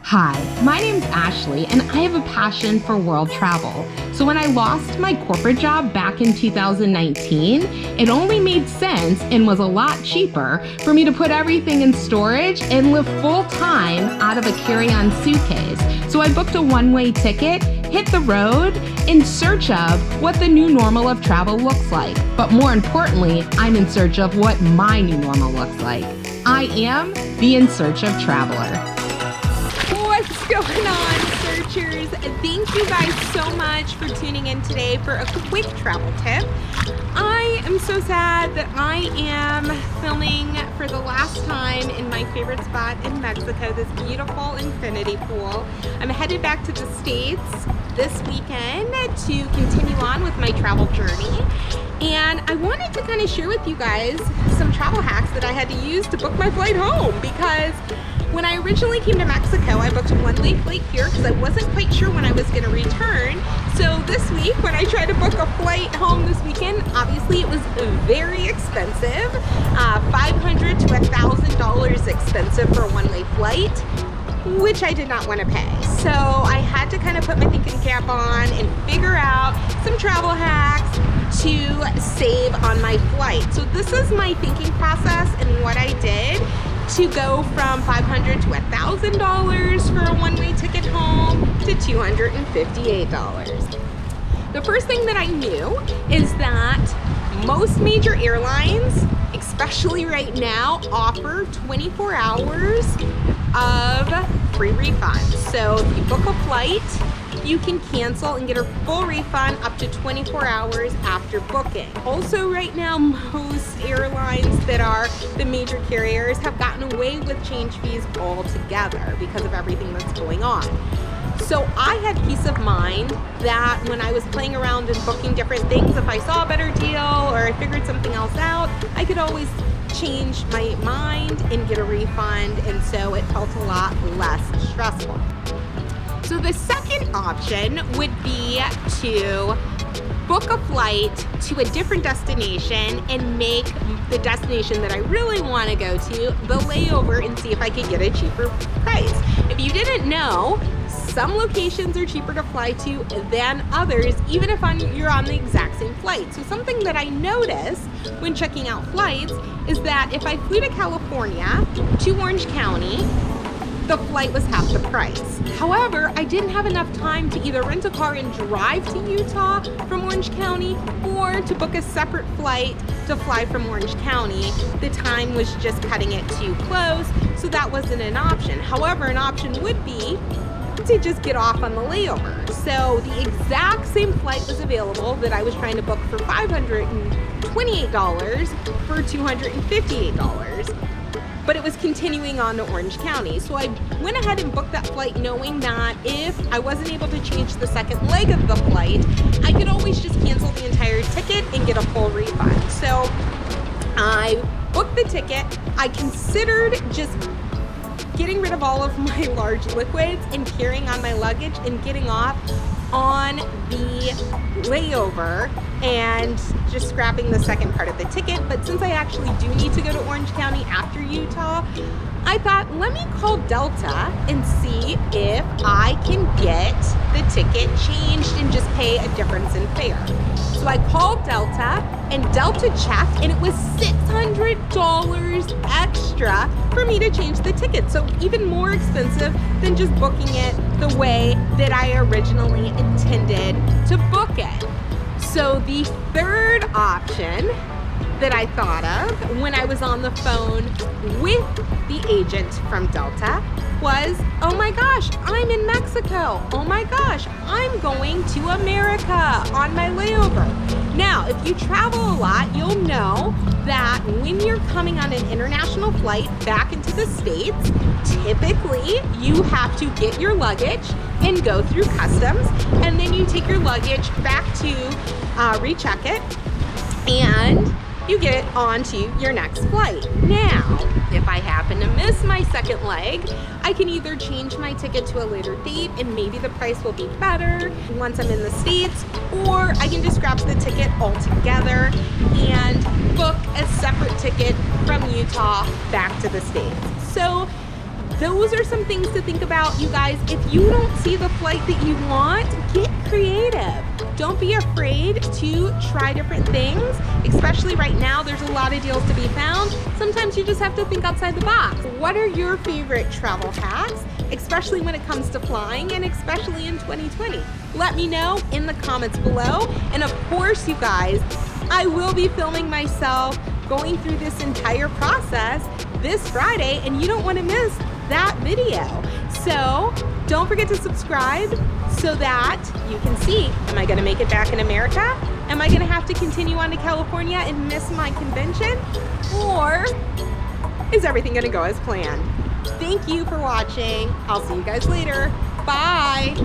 Hi, my name's Ashley, and I have a passion for world travel. So when I lost my corporate job back in 2019, it only made sense and was a lot cheaper for me to put everything in storage and live full-time out of a carry-on suitcase. So I booked a one-way ticket, hit the road, in search of what the new normal of travel looks like. But more importantly, I'm in search of what my new normal looks like. I am the In Search of Traveler. What's going on, searchers? Thank you guys so much for tuning in today for a quick travel tip. I am so sad that I am filming for the last time in my favorite spot in Mexico, this beautiful infinity pool. I'm headed back to the States this weekend to continue on with my travel journey. And I wanted to kind of share with you guys some travel hacks that I had to use to book my flight home, because when I originally came to Mexico, I booked a one-way flight here because I wasn't quite sure when I was going to return. So this week, when I tried to book a flight home this weekend, obviously it was very expensive, $500 to $1,000 expensive for a one-way flight, which I did not want to pay. So I had to kind of put my thinking cap on and figure out some travel hacks to save on my flight. So this is my thinking process and what I did to go from $500 to $1,000 for a one-way ticket home to $258. The first thing that I knew is that most major airlines, especially right now, offer 24 hours of free refunds. So if you book a flight, you can cancel and get a full refund up to 24 hours after booking. Also right now, most airlines that are the major carriers have gotten away with change fees altogether because of everything that's going on. So I had peace of mind that when I was playing around and booking different things, if I saw a better deal or I figured something else out, I could always change my mind and get a refund, and so it felt a lot less stressful. So the second option would be to book a flight to a different destination and make the destination that I really want to go to the layover and see if I could get a cheaper price. If you didn't know, some locations are cheaper to fly to than others, even if you're on the exact same flight. So something that I noticed when checking out flights is that if I flew to California to Orange County, the flight was half the price. However, I didn't have enough time to either rent a car and drive to Utah from Orange County or to book a separate flight to fly from Orange County. The time was just cutting it too close, so that wasn't an option. However, an option would be to just get off on the layover. So the exact same flight was available that I was trying to book for $528 for $258. But it was continuing on to Orange County. So I went ahead and booked that flight knowing that if I wasn't able to change the second leg of the flight, I could always just cancel the entire ticket and get a full refund. So I booked the ticket. I considered just getting rid of all of my large liquids and carrying on my luggage and getting off on the layover and just scrapping the second part of the ticket. But since I actually do need to go to Orange County after Utah, I thought, let me call Delta and see if I can get the ticket changed and just pay a difference in fare. So I called Delta, and Delta checked, and it was $600 extra for me to change the ticket. So even more expensive than just booking it the way that I originally intended to book it. So the third option that I thought of when I was on the phone with the agent from Delta was, oh my gosh, I'm in Mexico. Oh my gosh, I'm going to America on my layover. Now, if you travel a lot, you'll know that when you're coming on an international flight back into the States, typically you have to get your luggage and go through customs, and then you take your luggage back to recheck it, and you get onto your next flight. Now, if I happen to miss my second leg, I can either change my ticket to a later date and maybe the price will be better once I'm in the States, or I can just scrap the ticket altogether and book a separate ticket from Utah back to the States. So those are some things to think about, you guys. If you don't see the flight that you want, get creative. Don't be afraid to try different things, especially right now. There's a lot of deals to be found. Sometimes you just have to think outside the box. What are your favorite travel hacks, especially when it comes to flying and especially in 2020? Let me know in the comments below. And of course, you guys, I will be filming myself going through this entire process this Friday, and you don't want to miss that video. So don't forget to subscribe so that you can see, am I going to make it back in America? Am I going to have to continue on to California and miss my convention? Or is everything going to go as planned? Thank you for watching. I'll see you guys later. Bye.